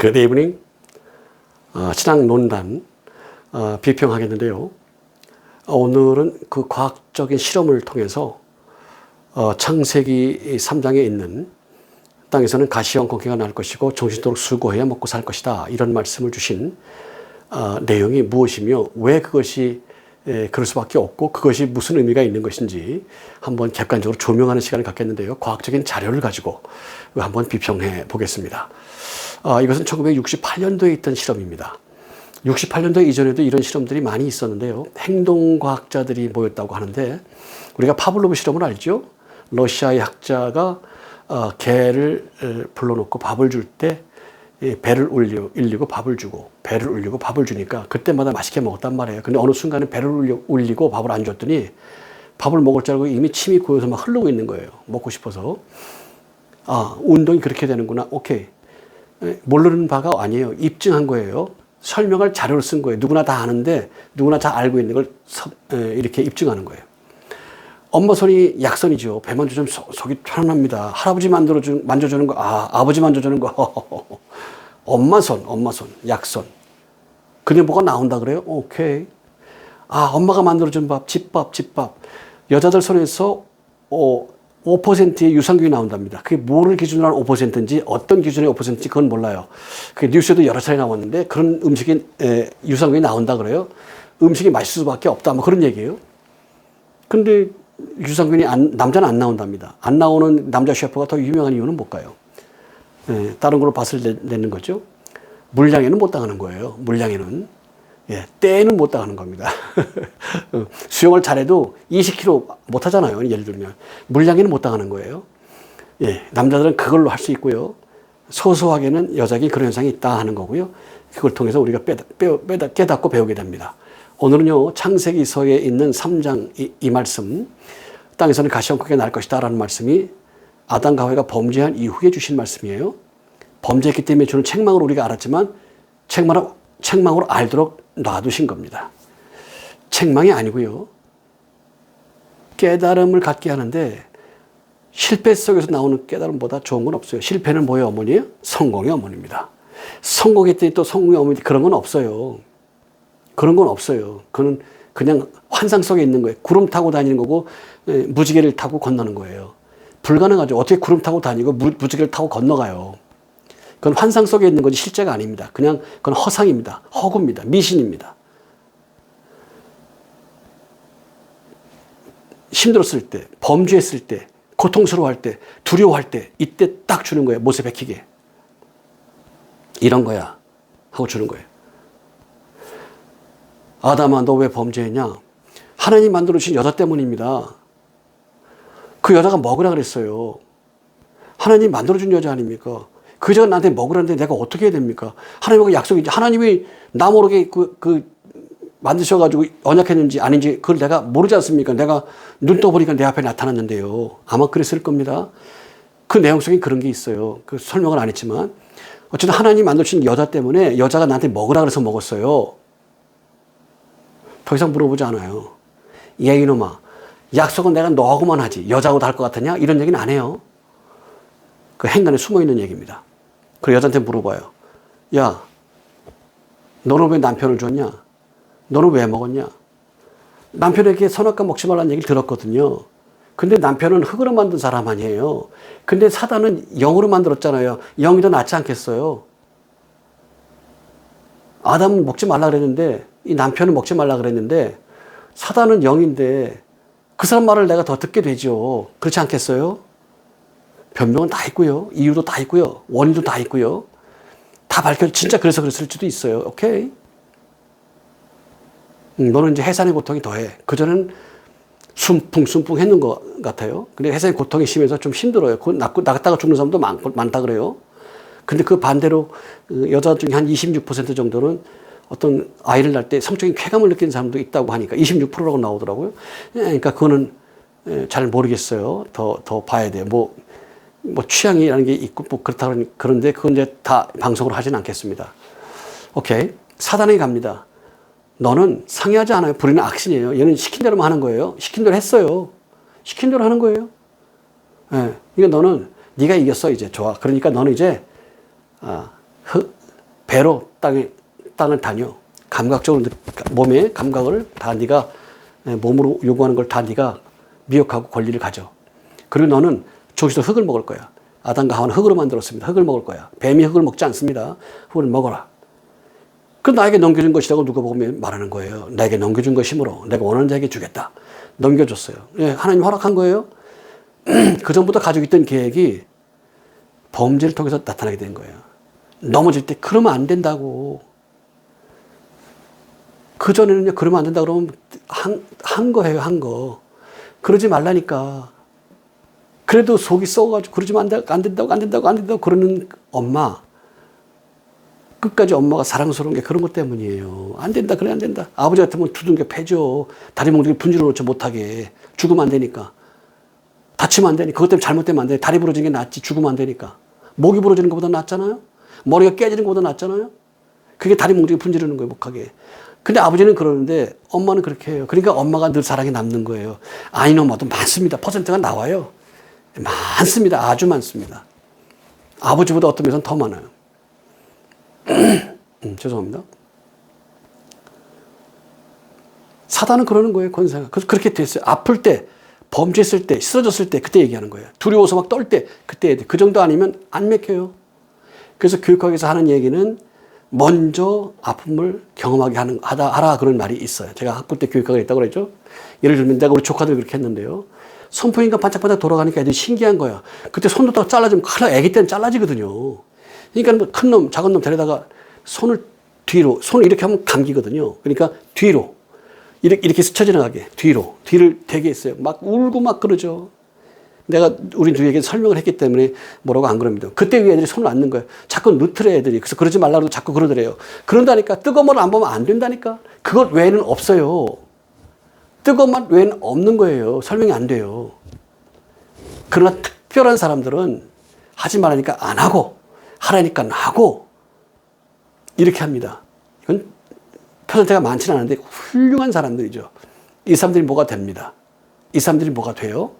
Good evening. 신앙 논단 비평하겠는데요. 오늘은 그 과학적인 실험을 통해서 창세기 3장에 있는 땅에서는 가시와 콩기가 날 것이고 정신토록 수고해야 먹고 살 것이다. 이런 말씀을 주신 내용이 무엇이며 왜 그것이 그럴 수밖에 없고 그것이 무슨 의미가 있는 것인지 한번 객관적으로 조명하는 시간을 갖겠는데요. 과학적인 자료를 가지고 한번 비평해 보겠습니다. 이것은 1968년도에 있던 실험입니다. 68년도 이전에도 이런 실험들이 많이 있었는데요. 행동과학자들이 모였다고 하는데 우리가 파블로브 실험을 알죠? 러시아의 학자가 개를 불러놓고 밥을 줄 때 배를 울리고 밥을 주고 배를 울리고 밥을 주니까 그때마다 맛있게 먹었단 말이에요. 근데 어느 순간에 배를 울리고 밥을 안 줬더니 밥을 먹을 줄 알고 이미 침이 고여서 막 흐르고 있는 거예요. 먹고 싶어서. 운동이 그렇게 되는구나. 오케이. 모르는 바가 아니에요. 입증한 거예요. 설명할 자료를 쓴 거예요. 누구나 다 아는데 누구나 다 알고 있는 걸 이렇게 입증하는 거예요. 엄마 손이 약손이죠. 배 만져주면 속이 편안합니다. 할아버지 만져주는 거, 아버지 만져주는 거. 엄마 손, 약손. 근데 뭐가 나온다 그래요? 오케이. 엄마가 만들어준 밥, 집밥. 여자들 손에서 5%의 유산균이 나온답니다. 그게 뭐를 기준으로 한 5%인지 어떤 기준의 5%인지 그건 몰라요. 그게 뉴스에도 여러 차례 나왔는데 그런 음식이 유산균이 나온다 그래요. 음식이 맛있을 수밖에 없다. 뭐 그런 얘기예요. 근데 유산균이 남자는 안 나온답니다. 안 나오는 남자 셰프가 더 유명한 이유는 뭘까요? 다른 걸로 맛을 내는 거죠. 물량에는 못 당하는 거예요. 물량에는. 때에는 못 당하는 겁니다. 수영을 잘해도 20km 못 하잖아요. 예를 들면. 물량에는 못 당하는 거예요. 남자들은 그걸로 할 수 있고요. 소소하게는 여자에게 그런 현상이 있다 하는 거고요. 그걸 통해서 우리가 깨닫고 배우게 됩니다. 오늘은요, 창세기서에 있는 3장 이 말씀, 땅에서는 가시와 콩기가 날 것이다 라는 말씀이 아담과 하와가 범죄한 이후에 주신 말씀이에요. 범죄했기 때문에 주는 책망으로 우리가 알았지만 책망으로 알도록 놔두신 겁니다. 책망이 아니고요. 깨달음을 갖게 하는데 실패 속에서 나오는 깨달음보다 좋은 건 없어요. 실패는 뭐의 어머니예요? 성공의 어머니입니다. 성공했더니 또 성공의 어머니 그런 건 없어요. 그런 건 없어요. 그건 그냥 환상 속에 있는 거예요. 구름 타고 다니는 거고 무지개를 타고 건너는 거예요. 불가능하죠. 어떻게 구름 타고 다니고 무지개를 타고 건너가요. 그건 환상 속에 있는 거지 실제가 아닙니다. 그냥 그건 허상입니다. 허구입니다. 미신입니다. 힘들었을 때, 범죄했을 때, 고통스러워할 때, 두려워할 때 이때 딱 주는 거예요. 못에 박히게. 이런 거야 하고 주는 거예요. 아담아 너 왜 범죄했냐? 하나님 만들어주신 여자 때문입니다. 그 여자가 먹으라 그랬어요. 하나님 만들어준 여자 아닙니까? 그 여자가 나한테 먹으라는데 내가 어떻게 해야 됩니까? 하나님하고 약속이지. 하나님이 나 모르게 만드셔가지고 언약했는지 아닌지 그걸 내가 모르지 않습니까? 내가 눈 떠보니까 내 앞에 나타났는데요. 아마 그랬을 겁니다. 그 내용 속에 그런 게 있어요. 그 설명을 안 했지만 어쨌든 하나님 만드신 여자 때문에 여자가 나한테 먹으라 그래서 먹었어요. 더 이상 물어보지 않아요. 야 이놈아, 약속은 내가 너하고만 하지 여자하고도 할 것 같으냐? 이런 얘기는 안 해요. 그 행간에 숨어있는 얘기입니다. 그리고 여자한테 물어봐요. 야, 너는 왜 남편을 줬냐? 너는 왜 먹었냐? 남편에게 선악과 먹지 말라는 얘기를 들었거든요. 근데 남편은 흙으로 만든 사람 아니에요. 근데 사단은 영으로 만들었잖아요. 영이 더 낫지 않겠어요? 아담은 먹지 말라 그랬는데 이 남편은 먹지 말라 그랬는데 사단은 영인데 그 사람 말을 내가 더 듣게 되죠. 그렇지 않겠어요? 변명은 다 있고요. 이유도 다 있고요. 원인도 다 있고요. 다 진짜 그래서 그랬을지도 있어요. 오케이. 너는 이제 해산의 고통이 더해. 그전엔 순풍 했는 것 같아요. 근데 해산의 고통이 심해서 좀 힘들어요. 나갔다가 죽는 사람도 많다 그래요. 근데 그 반대로 여자 중에 한 26% 정도는 어떤 아이를 낳을 때 성적인 쾌감을 느끼는 사람도 있다고 하니까 26%라고 나오더라고요. 그러니까 그거는 잘 모르겠어요. 더 봐야 돼요. 뭐 취향이라는 게 있고 뭐 그렇다 그런데 그건 이제 다 방송으로 하진 않겠습니다. 오케이. 사단에게 갑니다. 너는 상의하지 않아요. 불의는 악신이에요. 얘는 시킨 대로만 하는 거예요. 시킨 대로 했어요. 시킨 대로 하는 거예요. 그러니까 너는 네가 이겼어 이제. 좋아. 그러니까 너는 이제 배로 땅을 다녀. 감각적으로 몸의 감각을 다 네가 몸으로 요구하는 걸 다 네가 미혹하고 권리를 가져. 그리고 너는 저기서 흙을 먹을 거야. 아담과 하와는 흙으로 만들었습니다. 흙을 먹을 거야. 뱀이 흙을 먹지 않습니다. 흙을 먹어라. 그 나에게 넘겨준 것이라고 누가 보면 말하는 거예요. 나에게 넘겨준 것이므로 내가 원하는 자에게 주겠다. 넘겨줬어요. 예, 하나님 허락한 거예요. 그 전부터 가지고 있던 계획이 범죄를 통해서 나타나게 된 거예요. 넘어질 때 그러면 안 된다고. 그전에는요, 그러면 안 된다 그러면 한 거예요, 한 거. 그러지 말라니까. 그래도 속이 썩어가지고 그러지만 안 된다고 그러는 엄마. 끝까지 엄마가 사랑스러운 게 그런 것 때문이에요. 안 된다, 그래, 안 된다. 아버지 같으면 두둥겨 패죠. 다리 몽둥이 분질러 놓지 못하게. 죽으면 안 되니까. 다치면 안 되니까. 그것 때문에 잘못되면 안 돼. 다리 부러지는 게 낫지. 죽으면 안 되니까. 목이 부러지는 것보다 낫잖아요. 머리가 깨지는 것보다 낫잖아요. 그게 다리 몽둥이 분지르는 거예요, 못하게. 근데 아버지는 그러는데 엄마는 그렇게 해요. 그러니까 엄마가 늘 사랑이 남는 거예요. 아닌 엄마도 많습니다. 퍼센트가 나와요. 많습니다. 아주 많습니다. 아버지보다 어떤 면에서는 더 많아요. 죄송합니다. 사단은 그러는 거예요, 권세가. 그래서 그렇게 됐어요. 아플 때, 범죄했을 때, 쓰러졌을 때, 그때 얘기하는 거예요. 두려워서 막 떨 때, 그때 그 정도 아니면 안 맥혀요. 그래서 교육학에서 하는 얘기는 먼저 아픔을 경험하게 하라 그런 말이 있어요. 제가 학부 때 교육학을 했다고 그랬죠. 예를 들면 내가 우리 조카들 그렇게 했는데요. 손포인가 반짝반짝 돌아가니까 애들이 신기한 거야. 그때 손도 딱 잘라주면 큰일 나. 애기 때는 잘라지거든요. 그러니까 뭐 큰 놈, 작은 놈 데려다가 손을 뒤로, 손을 이렇게 하면 감기거든요. 그러니까 뒤로. 이렇게 스쳐 지나가게. 뒤를 대게 했어요. 막 울고 막 그러죠. 내가 우리 누이에게 설명을 했기 때문에 뭐라고 안 그럽니다. 그때 왜 애들이 손을 안 넣는 거예요. 자꾸 넣더래 애들이. 그래서 그러지 말라고 자꾸 그러더래요. 그런다니까. 뜨거운 물을 안 보면 안 된다니까. 그것 외에는 없어요. 뜨거운 맛 외에는 없는 거예요. 설명이 안 돼요. 그러나 특별한 사람들은 하지 말라니까 안 하고 하라니까 하고 이렇게 합니다. 이건 퍼센트가 많지는 않은데 훌륭한 사람들이죠. 이 사람들이 뭐가 됩니다. 이 사람들이 뭐가 돼요?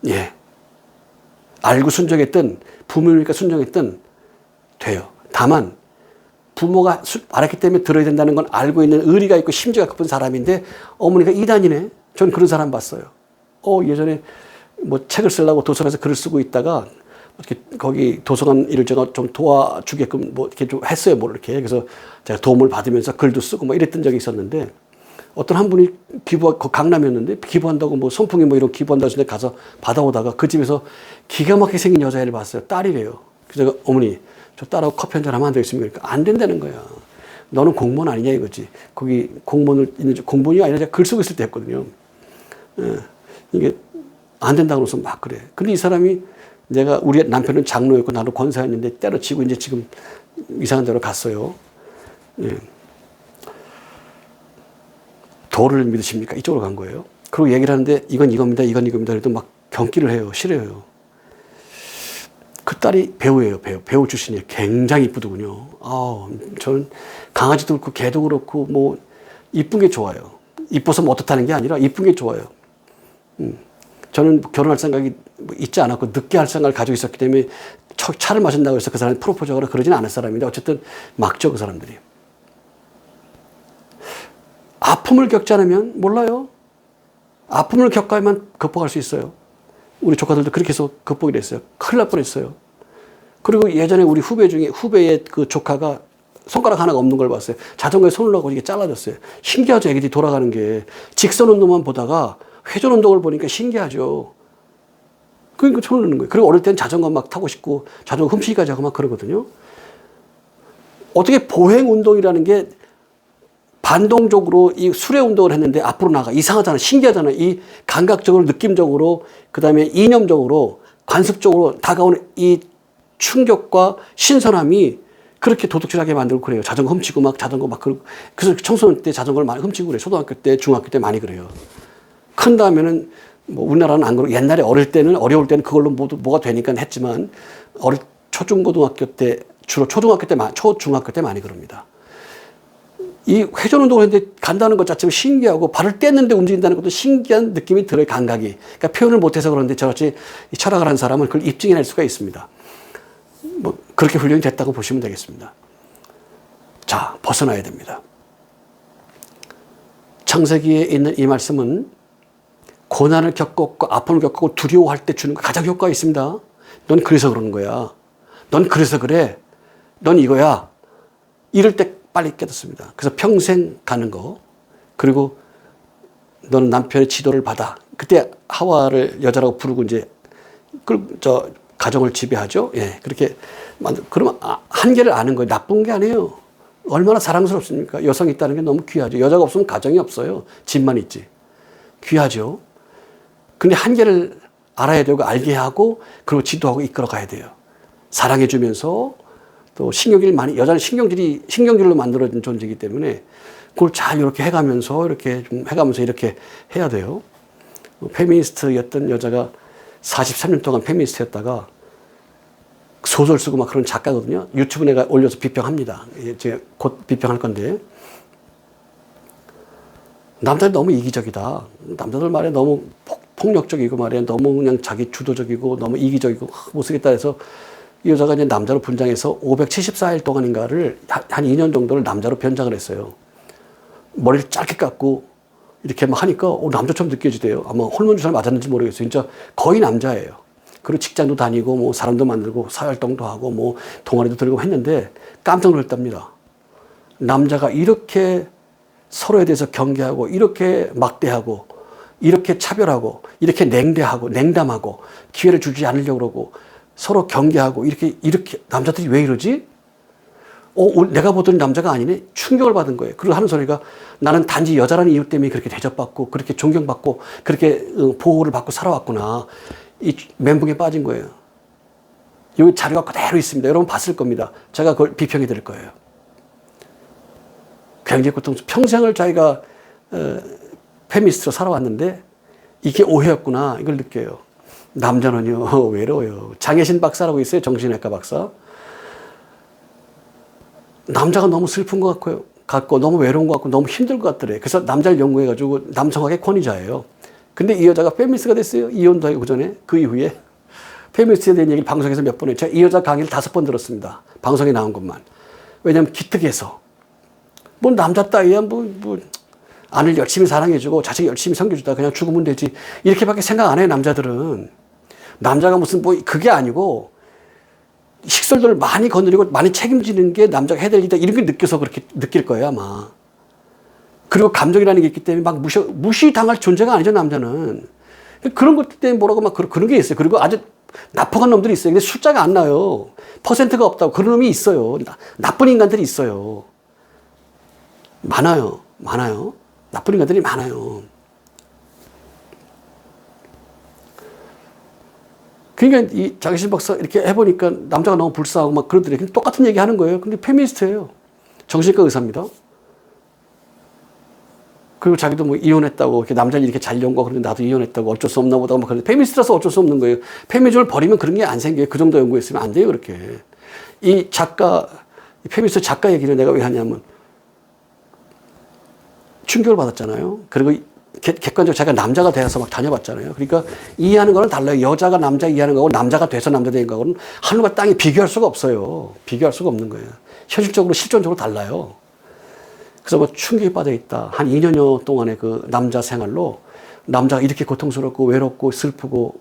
예. 알고 순종했든 부모니까 순종했든 돼요. 다만 부모가 알았기 때문에 들어야 된다는 건 알고 있는 의리가 있고 심지가 깊은 사람인데 어머니가 이단이네. 전 그런 사람 봤어요. 예전에 뭐 책을 쓰려고 도서관에서 글을 쓰고 있다가 이렇게 거기 도서관 일을 제가 좀 도와주게끔 뭐 이렇게 좀 했어요. 뭐 이렇게. 그래서 제가 도움을 받으면서 글도 쓰고 뭐 이랬던 적이 있었는데 어떤 한 분이 강남이었는데 기부한다고 뭐 선풍기 뭐 이런 기부한다고 해서 가서 받아오다가 그 집에서 기가 막히게 생긴 여자애를 봤어요. 딸이래요. 그래서 제가 어머니 저 딸하고 커피 한잔 하면 안 되겠습니까? 그러니까 안 된다는 거야. 너는 공무원 아니냐 이거지. 거기 공무원이 아니라 제가 글 쓰고 있을 때 했거든요. 이게 안 된다고 해서 막 그래. 근데 이 사람이 우리 남편은 장로였고 나도 권사였는데 때려치고 이제 지금 이상한 데로 갔어요. 예. 도를 믿으십니까? 이쪽으로 간 거예요. 그리고 얘기를 하는데 이건 이겁니다. 이건 이겁니다. 그래도 막 경기를 해요. 싫어요. 그 딸이 배우예요. 배우 출신이에요. 굉장히 이쁘더군요. 저는 강아지도 그렇고 개도 그렇고 뭐 이쁜 게 좋아요. 이뻐서 뭐 어떻다는 게 아니라 이쁜 게 좋아요. 저는 결혼할 생각이 있지 않았고 늦게 할 생각을 가지고 있었기 때문에 차를 마신다고 해서 그 사람이 프로포즈하거나 그러지는 않을 사람인데 어쨌든 막죠. 그 사람들이. 아픔을 겪지 않으면 몰라요. 아픔을 겪어야만 극복할 수 있어요. 우리 조카들도 그렇게 해서 극복이 됐어요. 큰일 날 뻔했어요. 그리고 예전에 우리 후배의 그 조카가 손가락 하나가 없는 걸 봤어요. 자전거에 손을 넣고 이게 잘라졌어요. 신기하죠. 애기들이 돌아가는 게. 직선 운동만 보다가 회전 운동을 보니까 신기하죠. 그러니까 손을 넣는 거예요. 그리고 어릴 때는 자전거 막 타고 싶고 자전거 훔치기까지 하고 막 그러거든요. 어떻게 보행 운동이라는 게 반동적으로 이 수레 운동을 했는데 앞으로 나가. 이상하잖아. 신기하잖아. 이 감각적으로, 느낌적으로, 그 다음에 이념적으로, 관습적으로 다가오는 이 충격과 신선함이 그렇게 도둑질하게 만들고 그래요. 자전거 훔치고 막 자전거 막 그러고. 그래서 청소년 때 자전거를 많이 훔치고 그래요. 초등학교 때, 중학교 때 많이 그래요. 큰 다음에는 뭐 우리나라는 안 그러고 옛날에 어려울 때는 그걸로 뭐가 되니까 했지만 초중고등학교 때, 주로 초중학교 때 많이 그럽니다. 이 회전 운동을 했는데 간다는 것 자체가 신기하고 발을 뗐는데 움직인다는 것도 신기한 느낌이 들어요. 감각이. 그러니까 표현을 못해서 그런데 저같이 철학을 한 사람은 그걸 입증해낼 수가 있습니다. 뭐 그렇게 훈련이 됐다고 보시면 되겠습니다. 자, 벗어나야 됩니다. 창세기에 있는 이 말씀은 고난을 겪었고 아픔을 겪고 두려워할 때 주는 거 가장 효과가 있습니다. 넌 그래서 그러는 거야. 넌 그래서 그래. 넌 이거야. 이럴 때 빨리 깨닫습니다. 그래서 평생 가는 거. 그리고 너는 남편의 지도를 받아. 그때 하와를 여자라고 부르고 이제 가정을 지배하죠. 예, 그렇게 그러면 한계를 아는 거예요. 나쁜 게 아니에요. 얼마나 사랑스럽습니까? 여성이 있다는 게 너무 귀하죠. 여자가 없으면 가정이 없어요. 집만 있지. 귀하죠. 근데 한계를 알아야 되고 알게 하고 그리고 지도하고 이끌어 가야 돼요. 사랑해 주면서 또 신경질 많이, 여자는 신경질로 만들어진 존재이기 때문에 그걸 잘 이렇게 해가면서 이렇게 해야 돼요. 페미니스트였던 여자가 43년 동안 페미니스트였다가 소설 쓰고 막 그런 작가거든요. 유튜브 내가 올려서 비평합니다. 제가 곧 비평할 건데. 남자들 너무 이기적이다. 남자들 말에 너무 폭력적이고 말이야. 너무 그냥 자기 주도적이고 너무 이기적이고 못쓰겠다 해서 이 여자가 이제 남자로 분장해서 574일 동안인가를 한 2년 정도를 남자로 변장을 했어요. 머리를 짧게 깎고 이렇게 막 하니까 남자처럼 느껴지대요. 아마 호르몬 주사를 맞았는지 모르겠어요. 진짜 거의 남자예요. 그리고 직장도 다니고 뭐 사람도 만들고 사회활동도 하고 뭐 동아리도 들고 했는데 깜짝 놀랐답니다. 남자가 이렇게 서로에 대해서 경계하고 이렇게 막대하고 이렇게 차별하고 이렇게 냉대하고 냉담하고 기회를 주지 않으려고 그러고 서로 경계하고 이렇게 남자들이 왜 이러지? 내가 보던 남자가 아니네? 충격을 받은 거예요. 그리고 하는 소리가 나는 단지 여자라는 이유 때문에 그렇게 대접받고 그렇게 존경받고 그렇게 보호를 받고 살아왔구나. 이 멘붕에 빠진 거예요. 여기 자료가 그대로 있습니다. 여러분 봤을 겁니다. 제가 그걸 비평해 드릴 거예요. 굉장히 평생을 자기가 페미니스트로 살아왔는데 이게 오해였구나. 이걸 느껴요. 남자는요, 외로워요. 장혜신 박사라고 있어요. 정신외과 박사. 남자가 너무 슬픈 것 같고 너무 외로운 것 같고 너무 힘들 것 같더래. 그래서 남자를 연구해가지고 남성학의 권위자예요. 근데 이 여자가 페미니스트가 됐어요. 이혼도 하고 전에 그 이후에 페미니스트에 대한 얘기를 방송에서 몇 번 했죠. 제가 이 여자 강의를 5번 들었습니다. 방송에 나온 것만. 왜냐하면 기특해서 뭐 남자 따위야 아내를 열심히 사랑해주고 자식 열심히 섬겨주다 그냥 죽으면 되지 이렇게밖에 생각 안 해요. 남자들은. 남자가 무슨 그게 아니고 식솔들을 많이 거느리고 많이 책임지는 게 남자가 해야 될 일이다 이런 걸 느껴서 그렇게 느낄 거예요 아마. 그리고 감정이라는 게 있기 때문에 막 무시당할 존재가 아니죠 남자는. 그런 것 때문에 뭐라고 막 그런 게 있어요. 그리고 아주 나쁘한 놈들이 있어요. 근데 숫자가 안 나요. 퍼센트가 없다고 그런 놈이 있어요. 나쁜 인간들이 있어요. 많아요. 나쁜 인간들이 많아요. 그러니까 이 장혜신 박사 이렇게 해보니까 남자가 너무 불쌍하고 막 그러더래요. 똑같은 얘기 하는 거예요. 근데 페미니스트예요. 정신과 의사입니다. 그리고 자기도 뭐 이혼했다고 이렇게 남자를 이렇게 잘 연구하고 그러는데 나도 이혼했다고 어쩔 수 없나 보다 막 그러는데 페미니스트라서 어쩔 수 없는 거예요. 페미니즘을 버리면 그런 게 안 생겨요. 그 정도 연구했으면 안 돼요. 그렇게. 이 페미니스트 작가 얘기를 내가 왜 하냐면 충격을 받았잖아요. 그리고 객관적으로 제가 남자가 돼서 막 다녀봤잖아요. 그러니까 이해하는 거는 달라요. 여자가 남자 이해하는 거하고 남자가 돼서 남자 된 거하고는 하늘과 땅이 비교할 수가 없어요. 비교할 수가 없는 거예요. 현실적으로 실존적으로 달라요. 그래서 뭐 충격에 빠져 있다. 한 2년여 동안의 그 남자 생활로 남자가 이렇게 고통스럽고 외롭고 슬프고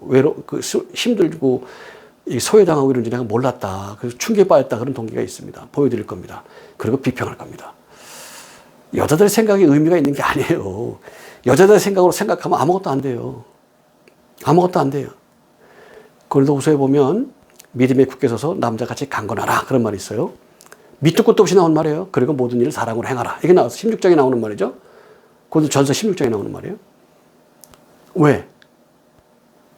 힘들고 소외당하고 이런지 내가 몰랐다. 그래서 충격에 빠졌다. 그런 동기가 있습니다. 보여드릴 겁니다. 그리고 비평할 겁니다. 여자들의 생각에 의미가 있는 게 아니에요. 여자들의 생각으로 생각하면 아무것도 안 돼요. 아무것도 안 돼요. 고린도후서에 보면 믿음에 굳게 서서 남자같이 강건하라 그런 말이 있어요. 밑도 끝도 없이 나온 말이에요. 그리고 모든 일을 사랑으로 행하라. 이게 나와서 16장에 나오는 말이죠. 그것도 전서 16장에 나오는 말이에요. 왜?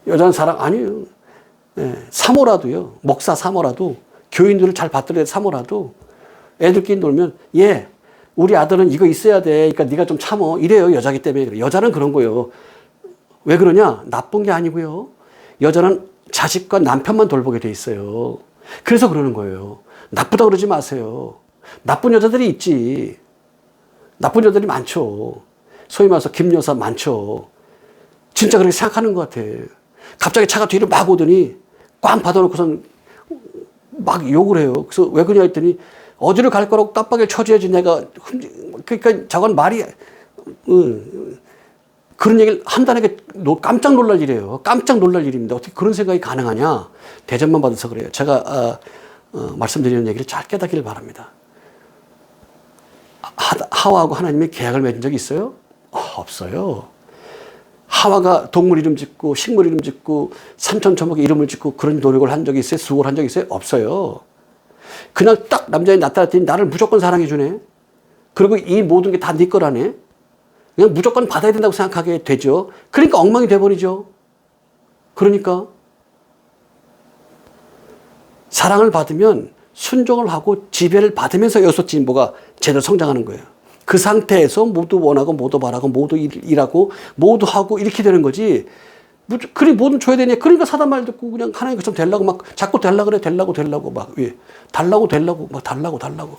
여자는 사랑 아니에요. 사모라도요. 목사 사모라도 교인들을 잘 받들어야 사모라도 애들끼리 놀면 우리 아들은 이거 있어야 돼. 그러니까 네가 좀 참어. 이래요. 여자기 때문에 그래. 여자는 그런 거예요. 왜 그러냐? 나쁜 게 아니고요. 여자는 자식과 남편만 돌보게 돼 있어요. 그래서 그러는 거예요. 나쁘다 그러지 마세요. 나쁜 여자들이 있지. 나쁜 여자들이 많죠. 소위 말해서 김여사 많죠. 진짜 그렇게 생각하는 것 같아. 갑자기 차가 뒤로 막 오더니 꽝 받아놓고선 막 욕을 해요. 그래서 왜 그러냐 했더니 어디로 갈 거라고 깜빡이를 쳐줘야지 내가 그러니까 저건 말이 그런 얘기를 한다는 게 깜짝 놀랄 일이에요. 깜짝 놀랄 일입니다. 어떻게 그런 생각이 가능하냐. 대접만 받아서 그래요. 제가 말씀드리는 얘기를 잘 깨닫기를 바랍니다. 하와하고 하나님이 계약을 맺은 적이 있어요? 없어요. 하와가 동물 이름 짓고 식물 이름 짓고 산천초목의 이름을 짓고 그런 노력을 한 적이 있어요? 수고를 한 적이 있어요? 없어요. 그냥 딱 남자애 나타났더니 나를 무조건 사랑해 주네. 그리고 이 모든 게 다 네 거라네. 그냥 무조건 받아야 된다고 생각하게 되죠. 그러니까 엉망이 돼버리죠. 그러니까 사랑을 받으면 순종을 하고 지배를 받으면서 여섯 진보가 제대로 성장하는 거예요. 그 상태에서 모두 원하고 모두 바라고 모두 일하고 모두 하고 이렇게 되는 거지. 그래 뭐든 줘야 되냐. 그러니까 사단 말 듣고 그냥 하나님 것처럼 되려고 막 자꾸 되려 그래. 되려고 막 왜 달라고 막 달라고.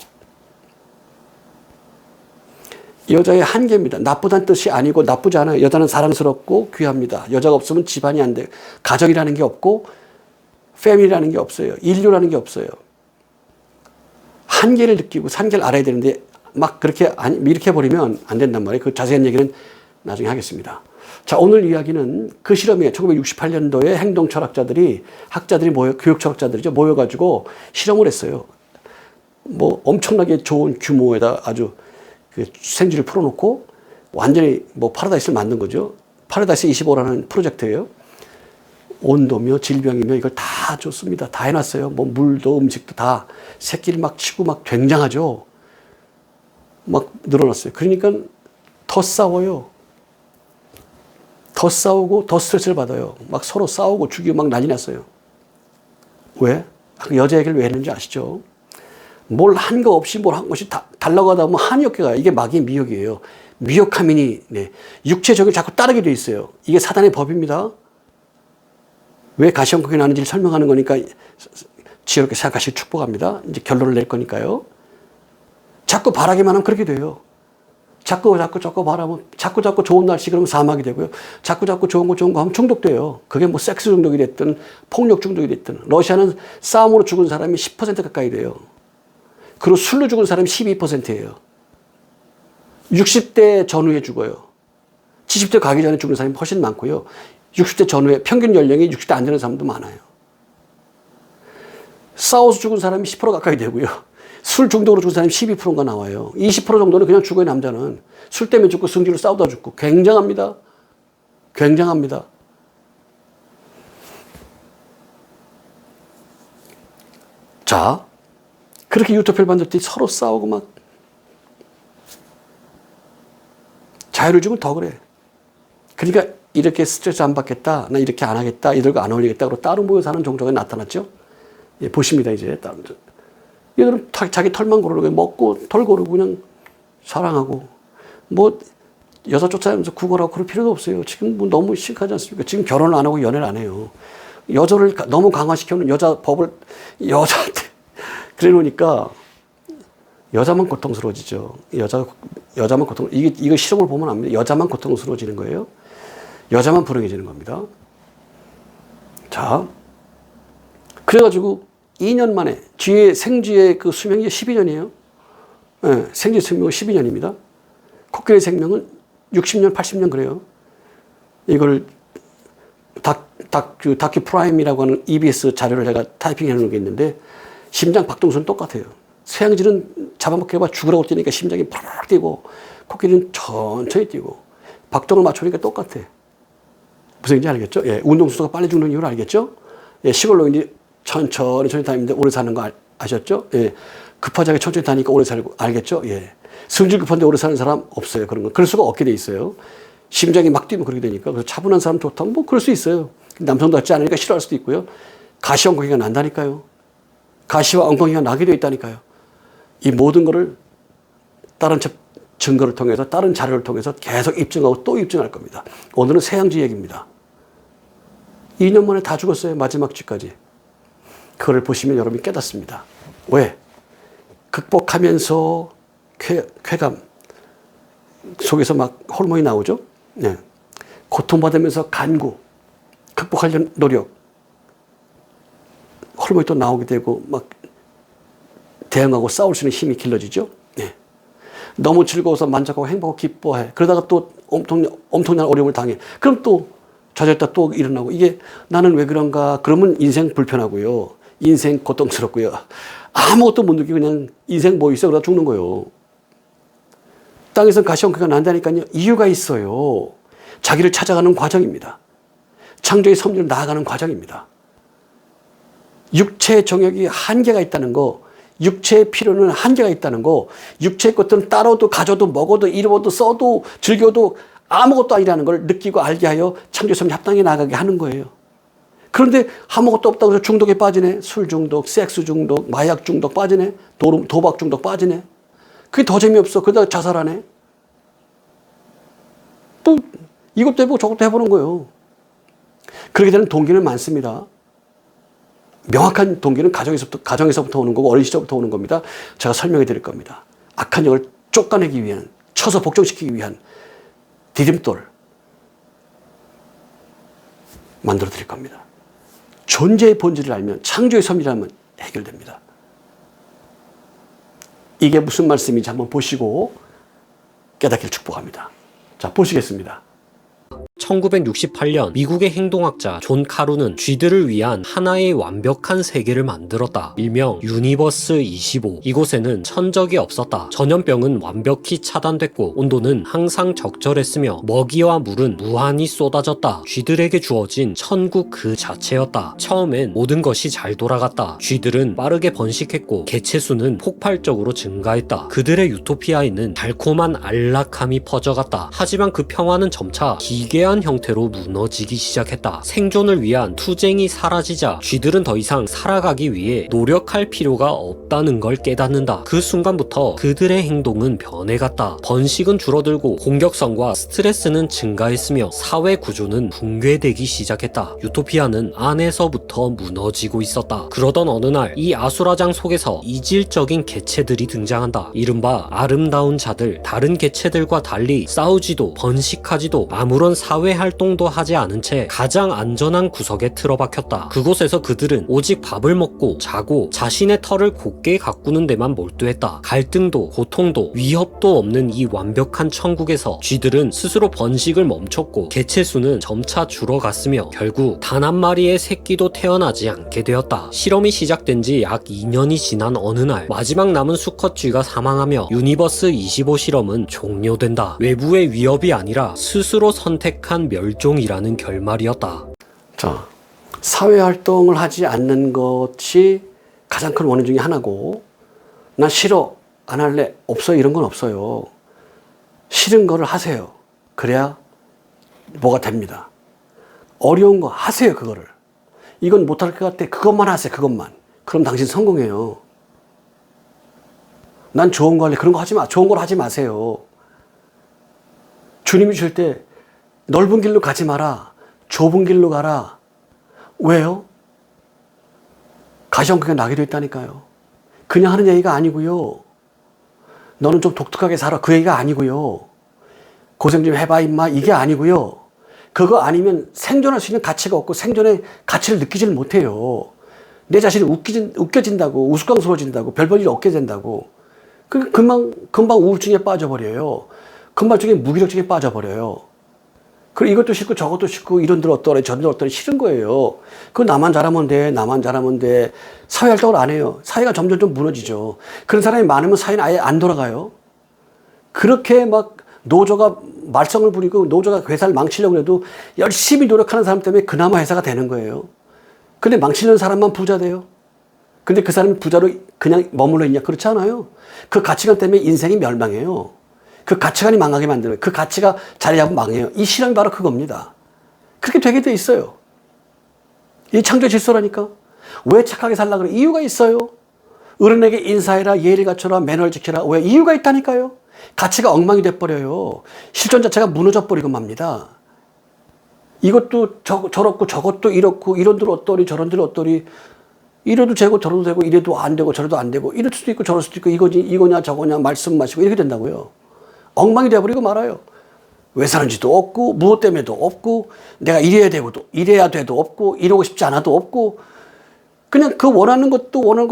여자의 한계입니다. 나쁘다는 뜻이 아니고 나쁘지 않아요. 여자는 사랑스럽고 귀합니다. 여자가 없으면 집안이 안 돼요. 가정이라는 게 없고 패밀리라는 게 없어요. 인류라는 게 없어요. 한계를 느끼고 한계를 알아야 되는데 막 그렇게 이렇게 버리면 안 된단 말이에요. 그 자세한 얘기는 나중에 하겠습니다. 자, 오늘 이야기는 그 실험이에요. 1968년도에 행동 철학자들이 교육 철학자들이죠. 모여가지고 실험을 했어요. 뭐 엄청나게 좋은 규모에다 아주 그 생쥐를 풀어놓고 완전히 뭐 파라다이스를 만든 거죠. 파라다이스 25라는 프로젝트예요. 온도며 질병이며 이걸 다 줬습니다. 다 해놨어요. 뭐 물도 음식도 다 새끼를 막 치고 막 굉장하죠. 막 늘어났어요. 그러니까 더 싸워요. 더 싸우고 더 스트레스를 받아요. 막 서로 싸우고 죽이고 막 난리 났어요. 왜? 여자 얘기를 왜 했는지 아시죠? 뭘 한 거 없이 뭘 한 것이 달라고 하다 보면 한이 없게 가요. 이게 마귀의 미혹이에요. 미혹하민이 육체적으로 자꾸 따르게 돼 있어요. 이게 사단의 법입니다. 왜 가시형국이 나는지를 설명하는 거니까 지혜롭게 생각하시고 축복합니다. 이제 결론을 낼 거니까요. 자꾸 바라기만 하면 그렇게 돼요. 자꾸 바라면 자꾸 좋은 날씨 그러면 사막이 되고요. 자꾸 좋은 거 하면 중독돼요. 그게 뭐 섹스 중독이 됐든 폭력 중독이 됐든. 러시아는 싸움으로 죽은 사람이 10% 가까이 돼요. 그리고 술로 죽은 사람이 12%예요. 60대 전후에 죽어요. 70대 가기 전에 죽는 사람이 훨씬 많고요. 60대 전후에 평균 연령이 60대 안 되는 사람도 많아요. 싸워서 죽은 사람이 10% 가까이 되고요. 술 중독으로 죽은 사람이 12%가 나와요. 20% 정도는 그냥 죽어요, 남자는. 술 때문에 죽고 승질로 싸우다 죽고. 굉장합니다. 자, 그렇게 유토피아를 만들 때 서로 싸우고 막 자유를 주면 더 그래. 그러니까 이렇게 스트레스 안 받겠다, 나 이렇게 안 하겠다, 이들과 안 어울리겠다, 그러고 따로 모여 사는 종족이 나타났죠. 예, 보십니다, 이제. 얘들은 자기 털만 고르고 먹고 털 고르고 그냥 사랑하고 뭐 여자 쫓아다니면서 구걸하고 그럴 필요도 없어요. 지금 뭐 너무 심각하지 않습니까? 지금 결혼을 안 하고 연애를 안 해요. 여자를 너무 강화시켜놓은 여자 법을 여자한테 그래 놓으니까 여자만 고통스러워지죠. 여자만 이거 실험을 보면 압니다. 여자만 고통스러워지는 거예요. 여자만 불행해지는 겁니다. 자, 그래가지고 2년 만에 생쥐의 그 수명이 12년이에요. 네, 생쥐 수명은 12년입니다. 코끼리 생명은 60년, 80년 그래요. 이걸 다큐 프라임이라고 하는 EBS 자료를 제가 타이핑해 놓은 게 있는데 심장 박동수는 똑같아요. 서양쥐는 잡아먹혀봐 죽으라고 뛰니까 심장이 팍 뛰고 코끼리는 천천히 뛰고 박동을 맞추니까 똑같아. 무슨 얘기인지 알겠죠? 예, 운동수가 빨리 죽는 이유를 알겠죠? 예, 시골로인지 천천히 다니는데 오래 사는 거 아셨죠? 예, 급하게 천천히 다니니까 오래 살고 알겠죠? 예, 성질 급한데 오래 사는 사람 없어요. 그런 거. 그럴 수가 없게 돼 있어요. 심장이 막 뛰면 그렇게 되니까. 그래서 차분한 사람 좋다면 뭐 그럴 수 있어요. 남성도 같지 않으니까 싫어할 수도 있고요. 가시엉덩이가 난다니까요. 가시와 엉덩이가 나게 되어 있다니까요. 이 모든 거를 다른 증거를 통해서 다른 자료를 통해서 계속 입증하고 또 입증할 겁니다. 오늘은 세양쥐 얘기입니다. 2년 만에 다 죽었어요. 마지막 쥐까지. 그걸 보시면 여러분이 깨닫습니다. 왜? 극복하면서 쾌감 속에서 막 호르몬이 나오죠. 네. 고통받으면서 간구, 극복하려는 노력, 호르몬이 또 나오게 되고 막 대응하고 싸울 수 있는 힘이 길러지죠. 네. 너무 즐거워서 만족하고 행복하고 기뻐해. 그러다가 또 엄청난 어려움을 당해. 그럼 또 좌절했다 또 일어나고. 이게 나는 왜 그런가? 그러면 인생 불편하고요. 인생 고통스럽고요. 아무것도 못 느끼고 그냥 인생 뭐 있어? 그러다 죽는 거예요. 땅에서 가시형태가 난다니까요. 이유가 있어요. 자기를 찾아가는 과정입니다. 창조의 섭리로 나아가는 과정입니다. 육체의 정욕이 한계가 있다는 거, 육체의 필요는 한계가 있다는 거, 육체의 것들은 따로도 가져도 먹어도 이루어도 써도 즐겨도 아무것도 아니라는 걸 느끼고 알게 하여 창조의 섭리 합당히 나아가게 하는 거예요. 그런데 아무것도 없다고 해서 중독에 빠지네. 술 중독, 섹스 중독, 마약 중독 빠지네. 도박 중독 빠지네. 그게 더 재미없어. 그러다가 자살하네. 또 이것도 해보고 저것도 해보는 거예요. 그렇게 되는 동기는 많습니다. 명확한 동기는 가정에서부터 오는 거고 어린 시절부터 오는 겁니다. 제가 설명해 드릴 겁니다. 악한 영을 쫓아내기 위한, 쳐서 복종시키기 위한 디딤돌 만들어 드릴 겁니다. 존재의 본질을 알면, 창조의 섭리를 알면 해결됩니다. 이게 무슨 말씀인지 한번 보시고 깨닫기를 축복합니다. 자, 보시겠습니다. 1968년 미국의 행동학자 존 카루는 쥐들을 위한 하나의 완벽한 세계를 만들었다. 일명 유니버스 25. 이곳에는 천적이 없었다. 전염병은 완벽히 차단됐고 온도는 항상 적절했으며 먹이와 물은 무한히 쏟아졌다. 쥐들에게 주어진 천국 그 자체였다. 처음엔 모든 것이 잘 돌아갔다. 쥐들은 빠르게 번식했고 개체수는 폭발적으로 증가했다. 그들의 유토피아에는 달콤한 안락함이 퍼져갔다. 하지만 그 평화는 점차 기괴한 형태로 무너지기 시작했다. 생존을 위한 투쟁이 사라지자 쥐들은 더 이상 살아가기 위해 노력할 필요가 없다는 걸 깨닫는다. 그 순간부터 그들의 행동은 변해갔다. 번식은 줄어들고 공격성과 스트레스는 증가했으며 사회 구조는 붕괴되기 시작했다. 유토피아는 안에서부터 무너지고 있었다. 그러던 어느 날 이 아수라장 속에서 이질적인 개체들이 등장한다. 이른바 아름다운 자들. 다른 개체들과 달리 싸우지도 번식하지도 아무런 사회 활동도 하지 않은 채 가장 안전한 구석에 틀어박혔다. 그곳에서 그들은 오직 밥을 먹고 자고 자신의 털을 곱게 가꾸는 데만 몰두했다. 갈등도 고통도 위협도 없는 이 완벽한 천국에서 쥐들은 스스로 번식을 멈췄고 개체 수는 점차 줄어갔으며 결국 단 한 마리의 새끼도 태어나지 않게 되었다. 실험이 시작된 지 약 2년이 지난 어느 날 마지막 남은 수컷 쥐가 사망하며 유니버스 25 실험은 종료된다. 외부의 위협이 아니라 스스로 선택한 멸종이라는 결말이었다. 자, 사회활동을 하지 않는 것이 가장 큰 원인 중에 하나고, 난 싫어, 안 할래, 없어요, 이런 건 없어요. 싫은 거를 하세요. 그래야 뭐가 됩니다. 어려운 거 하세요, 그거를. 이건 못할 것 같아, 그것만 하세요, 그것만. 그럼 당신 성공해요. 난 좋은 거 할래, 그런 거 하지 마. 좋은 걸 하지 마세요. 주님이 주실 때 넓은 길로 가지 마라. 좁은 길로 가라. 왜요? 가시형태가 나게 돼 있다니까요. 그냥 하는 얘기가 아니고요. 너는 좀 독특하게 살아. 그 얘기가 아니고요. 고생 좀 해봐 임마. 이게 아니고요. 그거 아니면 생존할 수 있는 가치가 없고 생존의 가치를 느끼지를 못해요. 내 자신이 웃겨진다고, 우스꽝스러워진다고, 별 볼 일 없게 된다고. 금방 우울증에 빠져버려요. 금방 무기력증에 빠져버려요. 그리고 이것도 싫고 저것도 싫고 이런들 어떠래 저런들 어떠래 싫은 거예요. 그거 나만 잘하면 돼. 나만 잘하면 돼. 사회활동을 안 해요. 사회가 점점 좀 무너지죠. 그런 사람이 많으면 사회는 아예 안 돌아가요. 그렇게 막 노조가 말썽을 부리고 노조가 회사를 망치려고 해도 열심히 노력하는 사람 때문에 그나마 회사가 되는 거예요. 근데 망치려는 사람만 부자 돼요. 근데 그 사람이 부자로 그냥 머물러 있냐? 그렇지 않아요. 그 가치관 때문에 인생이 멸망해요. 그 가치관이 망하게 만들어요. 그 가치가 자리 잡으면 망해요. 이 실험이 바로 그겁니다. 그렇게 되게 돼 있어요. 이 창조 질서라니까. 왜 착하게 살라 그래? 이유가 있어요. 어른에게 인사해라, 예의를 갖춰라, 매너를 지켜라. 왜? 이유가 있다니까요. 가치가 엉망이 돼버려요. 실존 자체가 무너져 버리고 맙니다. 이것도 저렇고 저것도 이렇고 이런들 어떠리 저런들 어떠리 이래도 되고 저래도 되고 이래도 안 되고 저래도 안 되고 이럴 수도 있고 저럴 수도 있고 이거냐 저거냐 말씀 마시고 이렇게 된다고요. 엉망이 돼버리고 말아요. 왜 사는지도 없고 무엇 때문에도 없고 내가 이래야 돼도 없고 이러고 싶지 않아도 없고 그냥 그 원하는 거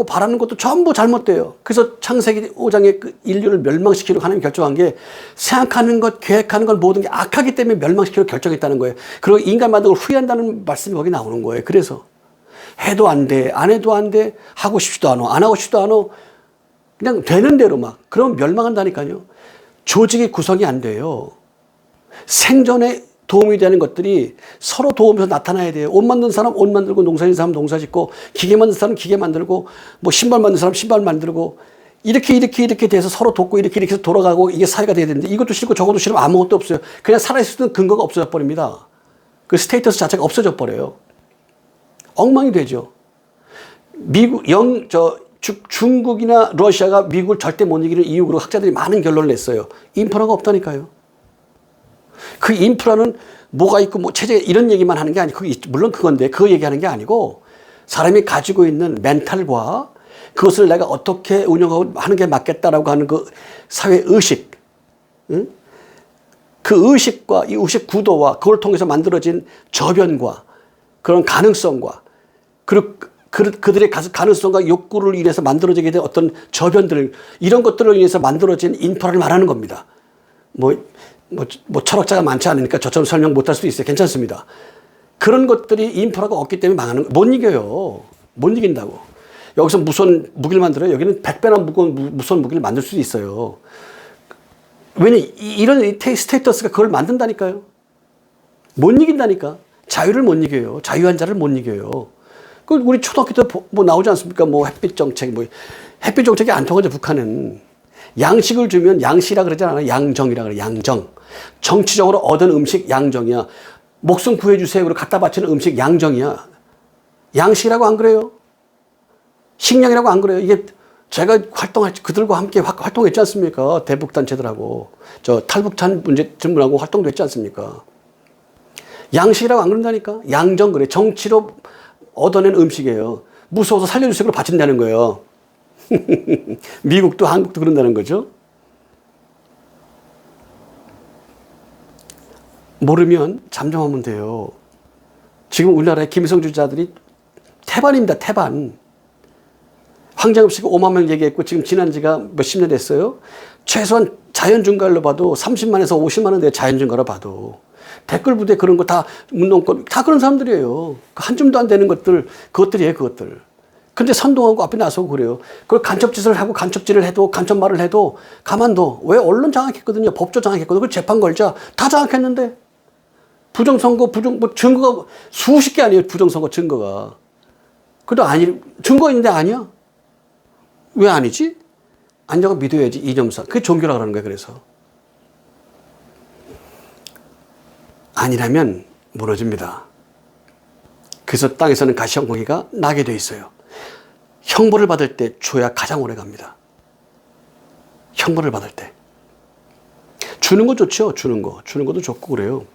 바라는 것도 전부 잘못돼요. 그래서 창세기 5장에 그 인류를 멸망시키려고 하나님이 결정한 게 생각하는 것, 계획하는 것 모든 게 악하기 때문에 멸망시키려고 결정했다는 거예요. 그리고 인간 만든 걸 후회한다는 말씀이 거기 나오는 거예요. 그래서 해도 안 돼, 안 해도 안 돼, 하고 싶지도 않아, 안 하고 싶지도 않아. 그냥 되는 대로 막. 그러면 멸망한다니까요. 조직이 구성이 안 돼요. 생존에 도움이 되는 것들이 서로 도우면서 나타나야 돼요. 옷 만든 사람 옷 만들고, 농사 짓는 사람 농사 짓고, 기계 만든 사람 기계 만들고, 뭐 신발 만든 사람 신발 만들고, 이렇게 돼서 서로 돕고 이렇게 해서 돌아가고 이게 사회가 돼야 되는데 이것도 싫고 저것도 싫으면 아무것도 없어요. 그냥 살아있을 수 있는 근거가 없어져 버립니다. 그 스테이터스 자체가 없어져 버려요. 엉망이 되죠. 중국이나 러시아가 미국을 절대 못 이기는 이유로 학자들이 많은 결론을 냈어요. 인프라가 없다니까요. 그 인프라는 뭐가 있고 뭐 체제 이런 얘기만 하는 게 아니고 물론 그건데 그거 얘기하는 게 아니고 사람이 가지고 있는 멘탈과 그것을 내가 어떻게 운영하고 하는 게 맞겠다라고 하는 그 사회 의식, 응? 그 의식과 이 의식 구도와 그걸 통해서 만들어진 저변과 그런 가능성과 그리고 그들의 가능성과 욕구를 인해서 만들어지게 된 어떤 저변들 이런 것들로 인해서 만들어진 인프라를 말하는 겁니다. 철학자가 많지 않으니까 저처럼 설명 못할 수도 있어요. 괜찮습니다. 그런 것들이 인프라가 없기 때문에 망하는 거예요. 못 이겨요. 못 이긴다고. 여기서 무선 무기를 만들어요. 여기는 100배나 무거운 무선 무기를 만들 수도 있어요. 왜냐 이런 스테이터스가 그걸 만든다니까요. 못 이긴다니까. 자유를 못 이겨요. 자유한 자를 못 이겨요. 그 우리 초등학교 때 뭐 나오지 않습니까? 뭐 햇빛 정책, 햇빛 정책이 안 통하죠. 북한은. 양식을 주면 양식이라 그러지 않아요. 양정이라 그래요. 양정. 정치적으로 얻은 음식 양정이야. 목숨 구해주세요. 그리고 갖다 바치는 음식 양정이야. 양식이라고 안 그래요? 식량이라고 안 그래요? 이게 제가 그들과 함께 활동했지 않습니까? 대북단체들하고. 탈북찬 문제 전문하고 활동도 했지 않습니까? 양식이라고 안 그런다니까? 양정 그래. 정치로 얻어낸 음식이에요. 무서워서 살려주세요. 그러고 바친다는 거예요. 미국도 한국도 그런다는 거죠. 모르면 잠잠하면 돼요. 지금 우리나라의 김성주자들이 태반입니다. 태반. 황장엽 씨가 5만 명 얘기했고 지금 지난 지가 몇십 년 됐어요. 최소한 자연증가로 봐도 30만에서 50만 원 대 자연증가로 봐도 댓글 부대 그런 거 다 운동권 다 그런 사람들이에요. 한 줌도 안 되는 그것들이에요. 그것들. 근데 선동하고 앞에 나서고 그래요. 그걸 간첩짓을 하고 간첩질을 해도 간첩말을 해도 가만둬. 왜? 언론 장악했거든요. 법조 장악했거든요. 그 재판 걸자. 다 장악했는데 부정선거 증거가 수십 개 아니에요. 부정선거 증거가. 그래도 증거 있는데 아니야. 왜 아니지? 아니라고 믿어야지. 이념상. 그게 종교라 그러는 거예요. 그래서. 아니라면 무너집니다. 그래서 땅에서는 가시형통이가 나게 돼 있어요. 형벌을 받을 때 줘야 가장 오래 갑니다. 형벌을 받을 때. 주는 거 좋죠. 주는 것도 좋고 그래요.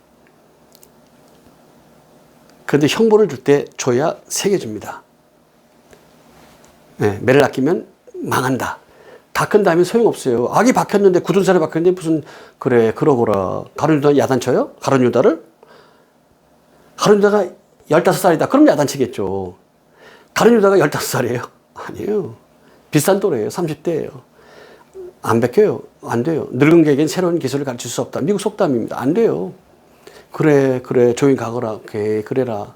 그런데 형벌을 줄 때 줘야 세게 줍니다. 네, 매를 아끼면 망한다. 닦은 다음에 소용없어요. 악이 박혔는데 굳은 살에 박혔는데 무슨 그래 그러거라. 가룟 유다 야단쳐요? 가룟 유다를? 가룟 유다가 15살이다. 그럼 야단치겠죠. 가룟 유다가 15살이에요? 아니에요. 비슷한 또래예요. 30대예요. 안 베껴요. 안 돼요. 늙은 개에겐 새로운 기술을 가르칠 수 없다. 미국 속담입니다. 안 돼요. 그래 조용히 가거라. 그래라.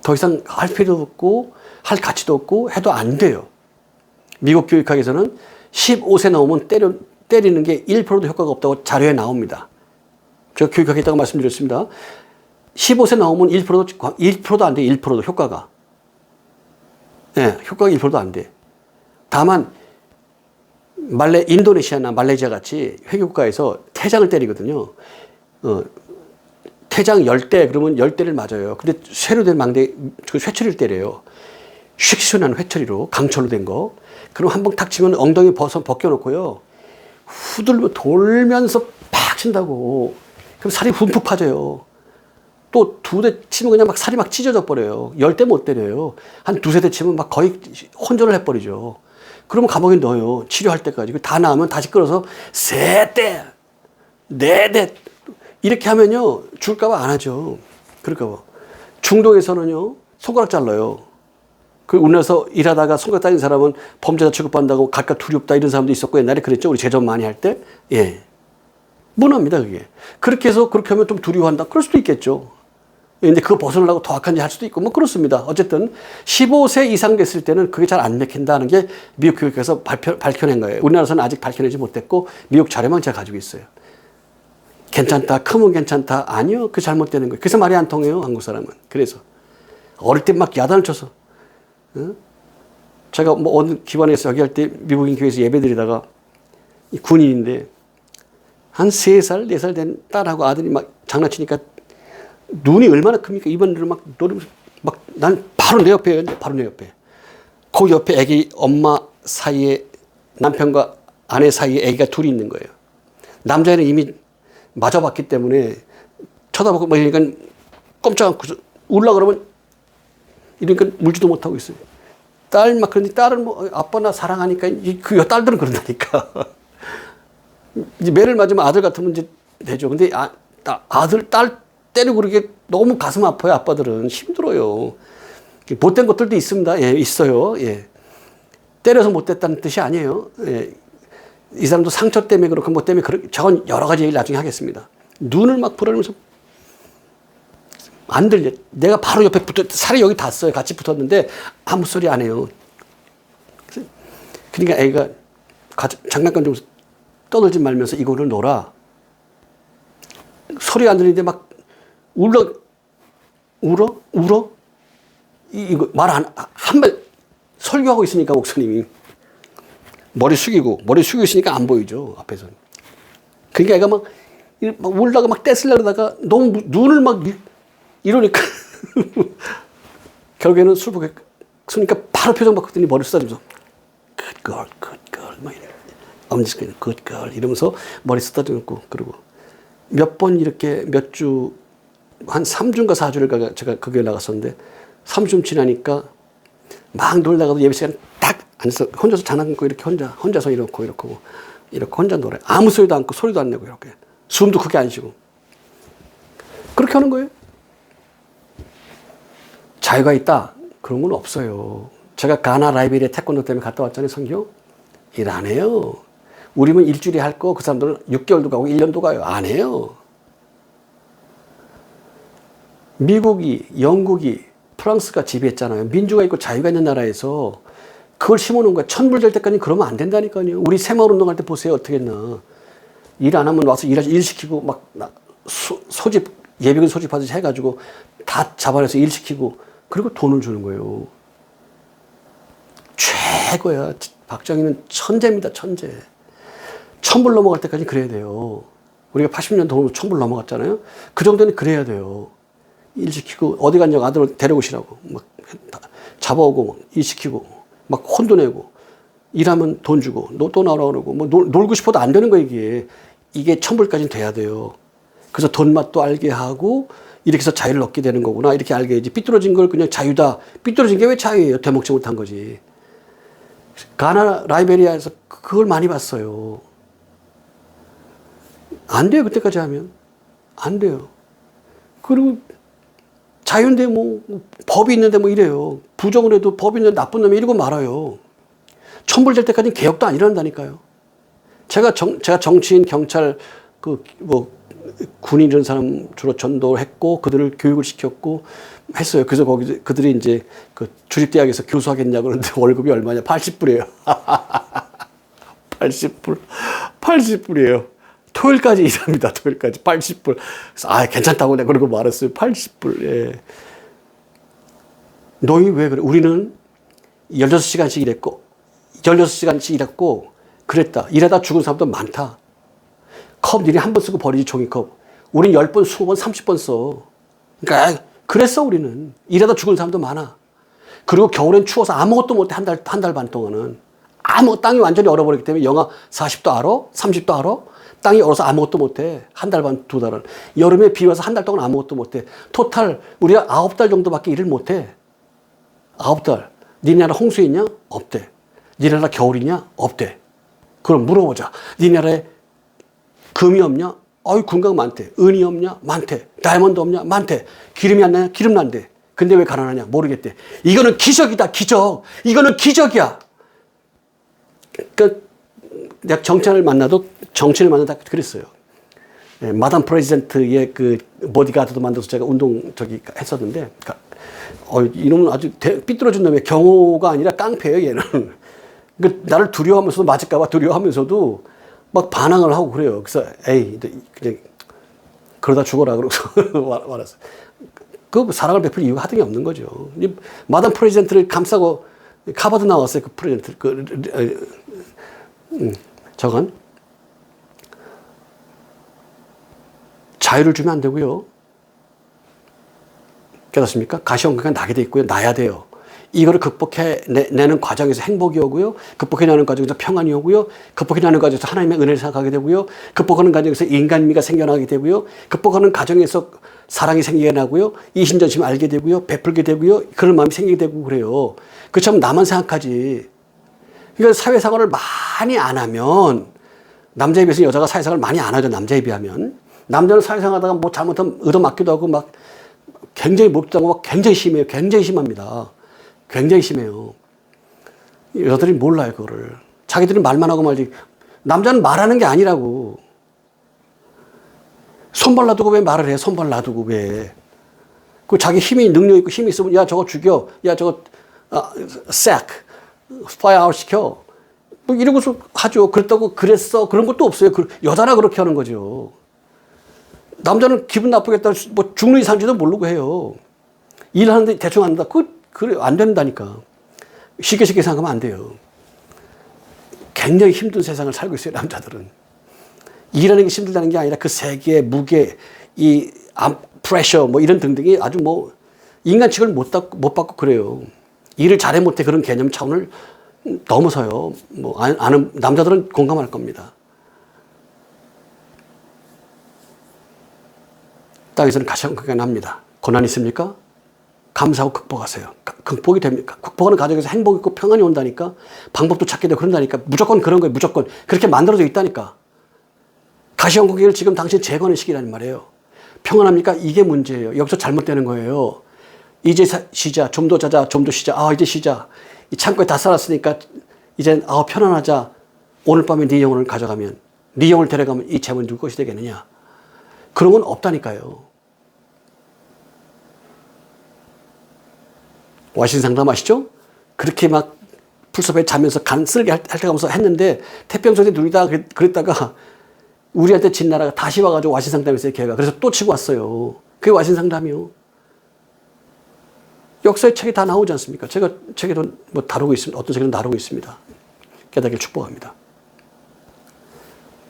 더 이상 할 필요도 없고 할 가치도 없고 해도 안 돼요. 미국 교육학에서는 15세 넘으면 때리는 게 1%도 효과가 없다고 자료에 나옵니다. 제가 교육학에 있다고 말씀드렸습니다. 15세 넘으면 1%도 안 돼. 1%도 효과가. 네, 효과가 1%도 안 돼. 다만 인도네시아나 말레이시아 같이 회계국가에서 태장을 때리거든요. 태장 10대 그러면 10대를 맞아요. 근데 쇠로 된 그 회초리를 때려요. 슉슉 회초리로 강철로 된 거. 그럼 한 번 탁 치면 엉덩이 벗겨놓고요. 후들고 돌면서 팍 친다고. 그럼 살이 흠뻑 파져요. 또 2대 치면 그냥 살이 찢어져 버려요. 10대 못 때려요. 한 2-3대 치면 거의 혼전을 해버리죠. 그러면 감옥에 넣어요. 치료할 때까지. 다 나으면 다시 끌어서 3대, 4대 이렇게 하면요. 줄까봐 안 하죠. 그럴까봐. 중동에서는요. 손가락 잘라요. 그 우리나라에서 일하다가 손가락 잘린 사람은 범죄자 취급받는다고 각각 두렵다 이런 사람도 있었고 옛날에 그랬죠. 우리 재점 많이 할 때. 예. 무납니다, 그게. 그렇게 해서 그렇게 하면 좀 두려워한다. 그럴 수도 있겠죠. 근데 그거 벗어나려고 더 악한 짓 할 수도 있고, 뭐 그렇습니다. 어쨌든 15세 이상 됐을 때는 그게 잘 안 맥힌다는 게 미국 교육에서 밝혀낸 거예요. 우리나라에서는 아직 밝혀내지 못했고, 미국 자료만 제가 가지고 있어요. 괜찮다, 크면 괜찮다. 아니요, 그 잘못되는 거예요. 그래서 말이 안 통해요, 한국 사람은. 그래서. 어릴 때 막 야단을 쳐서. 제가 뭐 어느 기관에서 여기 할 때 미국인 교회에서 예배 드리다가 군인인데, 한 3살, 4살 된 딸하고 아들이 막 장난치니까 눈이 얼마나 큽니까? 입안으로 막 노리면서 막 난 바로 내 옆에, 바로 내 옆에. 그 옆에 애기 엄마 사이에 남편과 아내 사이에 애기가 둘이 있는 거예요. 남자애는 이미 맞아봤기 때문에 쳐다보고 막 이러니까 꼼짝 않고 울라 그러면 이러니까 물지도 못하고 있어요. 딸 막 그런데 딸은 뭐 아빠 나 사랑하니까 그 딸들은 그런다니까. 이제 매를 맞으면 아들 같으면 이제 되죠. 근데 아들, 딸 때리고 그렇게 너무 가슴 아파요. 아빠들은 힘들어요. 못된 것들도 있습니다. 예, 있어요. 예. 때려서 못됐다는 뜻이 아니에요. 예. 이 사람도 상처 때문에 그렇고 뭐 때문에 저건 여러 가지 얘기를 나중에 하겠습니다. 눈을 막 부라면서 안 들려. 내가 바로 옆에 살이 여기 닿았어요. 같이 붙었는데 아무 소리 안 해요. 그러니까 애가 장난감 좀 떠들지 말면서 이거를 놀아. 소리 안 들리는데 막 울어? 이거 말 한 번 설교하고 있으니까 목사님이 머리 숙이고 있으니까 안 보이죠 앞에서. 그러니까 애가 막 울다가 막 떼쓰려고 하다가 너무 눈을 막 이러니까 결국에는 술 먹으니까 바로 표정 바꿨더니 머리 쓰다듬면서 good girl 막 이래. 엄지스크린 good girl 이러면서 머리 쓰다듬고 그러고 몇 번 이렇게 몇 주 한 3주인가 4주를 제가 그 교회 나갔었는데 3주 지나니까 막 놀다가도 예배 시간 딱 앉아서 혼자서 장난감고 이렇게 혼자서 이렇게 혼자 놀아요. 아무 소리도 않고 소리도 안 내고 이렇게 숨도 크게 안 쉬고 그렇게 하는 거예요. 자유가 있다 그런 건 없어요. 제가 가나 라이베리아 태권도 때문에 갔다 왔잖아요. 선교 일 안 해요. 우리는 일주일에 할 거 그 사람들은 6개월도 가고 1년도 가요. 안 해요. 미국이, 영국이, 프랑스가 지배했잖아요. 민주가 있고 자유가 있는 나라에서 그걸 심어놓은 거야. 천불될 때까지 그러면 안 된다니까요. 우리 새마을 운동할 때 보세요. 어떻게 했나. 일 안 하면 와서 일 시키고 막 소집, 예비군 소집하듯이 해가지고 다 잡아내서 일 시키고 그리고 돈을 주는 거예요. 최고야. 박정희는 천재입니다. 천재. 1000불 넘어갈 때까지 그래야 돼요. 우리가 80년 동안 1000불 넘어갔잖아요. 그 정도는 그래야 돼요. 일 시키고 어디 갔냐고 아들을 데려오시라고 막 잡아오고 막 일 시키고 막 혼도 내고 일하면 돈 주고 너 또 나오라 그러고 뭐 놀고 싶어도 안 되는 거예요. 이게 1000불까지는 돼야 돼요. 그래서 돈 맛도 알게 하고 이렇게 해서 자유를 얻게 되는 거구나 이렇게 알게 해야지. 삐뚤어진 걸 그냥 자유다. 삐뚤어진 게 왜 자유예요? 되먹지 못한 거지. 가나 라이베리아에서 그걸 많이 봤어요. 안 돼요. 그때까지 하면 안 돼요. 그리고 자유인데 뭐 법이 있는데 뭐 이래요. 부정을 해도 법이 있는데 나쁜 놈이 이러고 말아요. 천불 될 때까지는 개혁도 안 일어난다니까요. 제가 정치인, 경찰, 군인 이런 사람 주로 전도했고 그들을 교육을 시켰고 했어요. 그래서 거기 그들이 이제 그 주립대학에서 교수하겠냐고 그러는데 월급이 얼마냐? 80불이에요. 80불이에요. 토요일까지 일합니다. 토요일까지 80불. 그래서 괜찮다고 내가 그러고 말했어요. 80불. 예. 너희 왜 그래? 우리는 16시간씩 일했고 그랬다. 일하다 죽은 사람도 많다. 컵 니네 한 번 쓰고 버리지 종이컵. 우린 10번, 20번, 30번 써. 그러니까 그랬어 우리는. 일하다 죽은 사람도 많아. 그리고 겨울엔 추워서 아무것도 못해 한 달 반 동안은. 땅이 완전히 얼어버렸기 때문에 영하 40도 알아? 30도 알아? 땅이 얼어서 아무것도 못해. 한 달 반, 2달은. 여름에 비 와서 한 달 동안 아무것도 못해. 토탈 우리가 9달 정도밖에 일을 못해. 9달. 니네 나라 홍수 있냐? 없대. 니네 나라 겨울 있냐? 없대. 그럼 물어보자. 니네 나라에 금이 없냐? 군강 많대. 은이 없냐? 많대. 다이아몬드 없냐? 많대. 기름이 안 나냐? 기름 난대. 근데 왜 가난하냐? 모르겠대. 이거는 기적이다, 기적. 이거는 기적이야. 그러니까 내가 정치인을 만나도 그랬어요. 예, 마담 프레지던트의 그 보디가드도 만들어서 제가 운동 했었는데, 이놈은 아주 삐뚤어진 놈의 경호가 아니라 깡패예요, 얘는. 그 나를 두려워하면서도 맞을까봐 두려워하면서도 막 반항을 하고 그래요. 그래서 에이, 그냥 그러다 죽어라 그러고 말았어요. 그 사랑을 베풀 이유가 하등이 없는 거죠. 마담 프레지던트를 감싸고 하버드 나왔어요. 그 프레지던트. 저건 자유를 주면 안 되고요. 깨닫습니까? 가시원가가 나게 돼 있고요. 나야 돼요. 이거를 극복해내는 과정에서 행복이 오고요. 극복해내는 과정에서 평안이 오고요. 극복해내는 과정에서 하나님의 은혜를 생각하게 되고요. 극복하는 과정에서 인간미가 생겨나게 되고요. 극복하는 과정에서 사랑이 생기게 나고요. 이심전심을 알게 되고요. 베풀게 되고요. 그런 마음이 생기게 되고 그래요. 그처럼 나만 생각하지. 그러니까 사회생활을 많이 안 하면, 남자에 비해서 여자가 사회생활을 많이 안 하죠. 남자에 비하면. 남자는 사회생활 하다가 뭐 잘못하면 얻어맞기도 하고 막 굉장히 못하고 막 굉장히 심해요. 굉장히 심합니다. 굉장히 심해요. 여자들이 몰라요, 그거를. 자기들은 말만 하고 말지. 남자는 말하는 게 아니라고. 손발 놔두고 왜 말을 해? 손발 놔두고 왜? 그 자기 힘이, 능력 있고 힘이 있으면, 야, 저거 죽여. 야, 저거, sack. fire 시켜. 뭐 이러고서 하죠. 그랬다고 그랬어. 그런 것도 없어요. 여자나 그렇게 하는 거죠. 남자는 기분 나쁘겠다. 뭐 죽는지 산지도 모르고 해요. 일하는데 대충 한다. 그래, 안 된다니까. 쉽게 생각하면 안 돼요. 굉장히 힘든 세상을 살고 있어요, 남자들은. 일하는 게 힘들다는 게 아니라 그 세계, 무게, 프레셔, 뭐 이런 등등이 아주 뭐, 인간 취급을 못 받고 그래요. 일을 잘해 못해 그런 개념 차원을 넘어서요. 뭐, 아는, 남자들은 공감할 겁니다. 땅에서는 가시원하게 합니다. 고난 있습니까? 감사하고 극복하세요. 극복이 됩니까? 극복하는 과정에서 행복이 있고 평안이 온다니까. 방법도 찾게 되고 그런다니까. 무조건 그런 거예요. 무조건. 그렇게 만들어져 있다니까. 가시원국기를 지금 당신 제거하는 시기라는 말이에요. 평안합니까? 이게 문제예요. 여기서 잘못되는 거예요. 이제 쉬자. 좀 더 자자. 좀 더 쉬자. 이제 쉬자. 이 창고에 다 살았으니까 이제 편안하자. 오늘 밤에 네 영혼을 가져가면, 네 영혼을 데려가면 이 재물이 누구 것이 되겠느냐. 그런 건 없다니까요. 와신 상담 아시죠? 그렇게 막 풀숲에 자면서 간 쓸게 핥아가면서 했는데 태평성에 누리다가 그랬다가 우리한테 진 나라가 다시 와가지고 와신 상담했어요, 걔가. 그래서 또 치고 왔어요. 그게 와신 상담이요. 역사의 책이 다 나오지 않습니까? 제가 책에도 뭐 다루고 있습니다. 어떤 책에도 다루고 있습니다. 깨닫기를 축복합니다.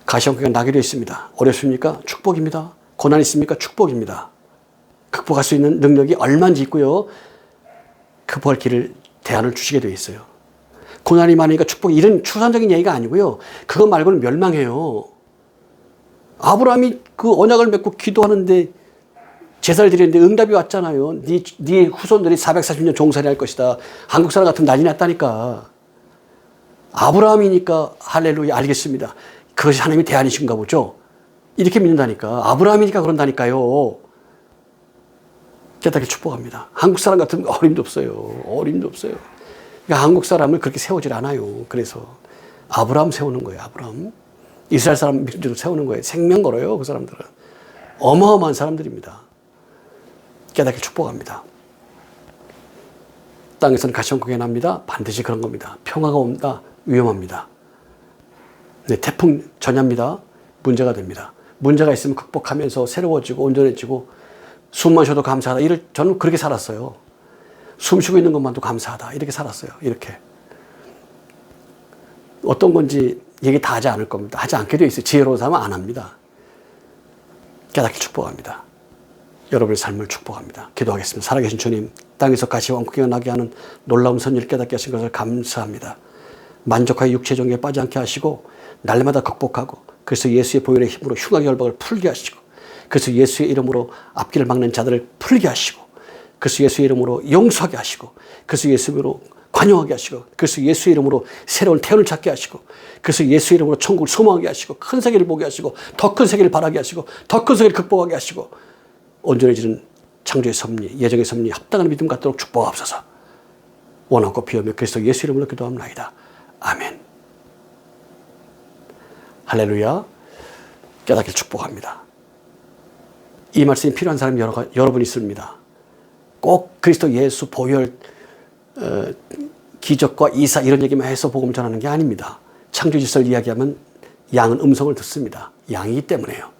가시원기가 나게 되어 있습니다. 어렵습니까? 축복입니다. 고난 있습니까? 축복입니다. 극복할 수 있는 능력이 얼마인지 있고요. 극복할 길을, 대안을 주시게 되어 있어요. 고난이 많으니까 축복이, 이런 추상적인 얘기가 아니고요. 그거 말고는 멸망해요. 아브라함이 그 언약을 맺고 기도하는데 제사를 드리는데 응답이 왔잖아요. 네 후손들이 440년 종살이 할 것이다. 한국 사람 같으면 난리 났다니까. 아브라함이니까 할렐루야 알겠습니다. 그것이 하나님의 대안이신가 보죠. 이렇게 믿는다니까. 아브라함이니까 그런다니까요. 깨닫게 축복합니다. 한국 사람 같으면 어림도 없어요. 어림도 없어요. 그러니까 한국 사람을 그렇게 세우질 않아요. 그래서 아브라함 세우는 거예요. 아브라함. 이스라엘 사람 민족을 세우는 거예요. 생명 걸어요. 그 사람들은. 어마어마한 사람들입니다. 깨닫게 축복합니다. 땅에서는 가시원국이 납니다. 반드시 그런 겁니다. 평화가 온다. 위험합니다. 네, 태풍 전야입니다. 문제가 됩니다. 문제가 있으면 극복하면서 새로워지고 온전해지고 숨만 쉬어도 감사하다. 저는 그렇게 살았어요. 숨 쉬고 있는 것만도 감사하다. 이렇게 살았어요. 이렇게. 어떤 건지 얘기 다 하지 않을 겁니다. 하지 않게 되어 있어요. 지혜로운 사람은 안 합니다. 깨닫게 축복합니다. 여러분의 삶을 축복합니다. 기도하겠습니다. 살아계신 주님, 땅에서 가시원국기가 나게 하는 놀라운 선율을 깨닫게 하신 것을 감사합니다. 만족하여 육체 종교에 빠지 않게 하시고 날마다 극복하고 그래서 예수의 보혈의 힘으로 흉악의 열박을 풀게 하시고 그래서 예수의 이름으로 앞길을 막는 자들을 풀게 하시고 그래서 예수의 이름으로 용서하게 하시고 그래서 예수의 이름으로 관용하게 하시고 그래서 예수의 이름으로 새로운 태연을 찾게 하시고 그래서 예수의 이름으로 천국을 소망하게 하시고 큰 세계를 보게 하시고 더 큰 세계를 바라게 하시고 더 큰 세계를 극복하게 하시고 온전해지는 창조의 섭리, 예정의 섭리, 합당한 믿음 갖도록 축복하옵소서. 원하고 비오며 그리스도 예수 이름으로 기도합나이다. 아멘. 할렐루야. 깨닫길 축복합니다. 이 말씀이 필요한 사람이 여러분 있습니다. 꼭 그리스도 예수 보혈 기적과 이사 이런 얘기만 해서 복음을 전하는 게 아닙니다. 창조 질서를 이야기하면 양은 음성을 듣습니다. 양이기 때문에요.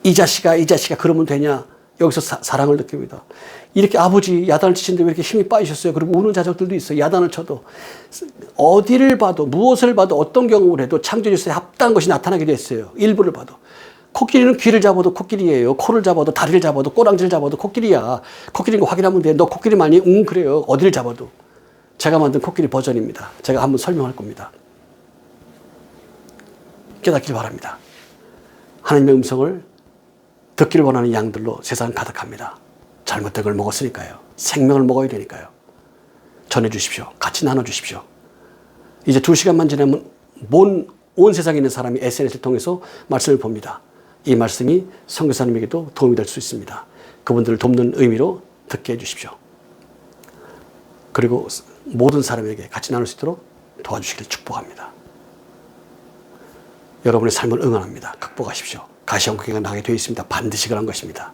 이 자식아 그러면 되냐? 여기서 사랑을 느낍니다. 이렇게 아버지 야단을 치시는데 왜 이렇게 힘이 빠지셨어요? 그리고 우는 자식들도 있어요. 야단을 쳐도. 어디를 봐도 무엇을 봐도 어떤 경험을 해도 창조 질서에 합당한 것이 나타나게 됐어요. 일부를 봐도. 코끼리는 귀를 잡아도 코끼리예요. 코를 잡아도 다리를 잡아도 꼬랑지를 잡아도 코끼리야. 코끼리인 거 확인하면 돼. 너 코끼리 많이? 응 그래요. 어디를 잡아도. 제가 만든 코끼리 버전입니다. 제가 한번 설명할 겁니다. 깨닫길 바랍니다. 하나님의 음성을 듣기를 원하는 양들로 세상은 가득합니다. 잘못된 걸 먹었으니까요. 생명을 먹어야 되니까요. 전해주십시오. 같이 나눠주십시오. 이제 2시간만 지나면 온 세상에 있는 사람이 SNS를 통해서 말씀을 봅니다. 이 말씀이 선교사님에게도 도움이 될 수 있습니다. 그분들을 돕는 의미로 듣게 해주십시오. 그리고 모든 사람에게 같이 나눌 수 있도록 도와주시길 축복합니다. 여러분의 삶을 응원합니다. 극복하십시오. 가시형크기가 나게 되어 있습니다. 반드시 그런 것입니다.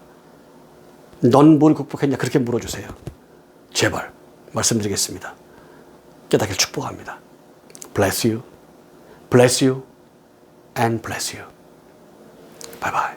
넌 뭘 극복했냐? 그렇게 물어주세요. 제발 말씀드리겠습니다. 깨닫길 축복합니다. Bless you, bless you, and bless you. Bye bye.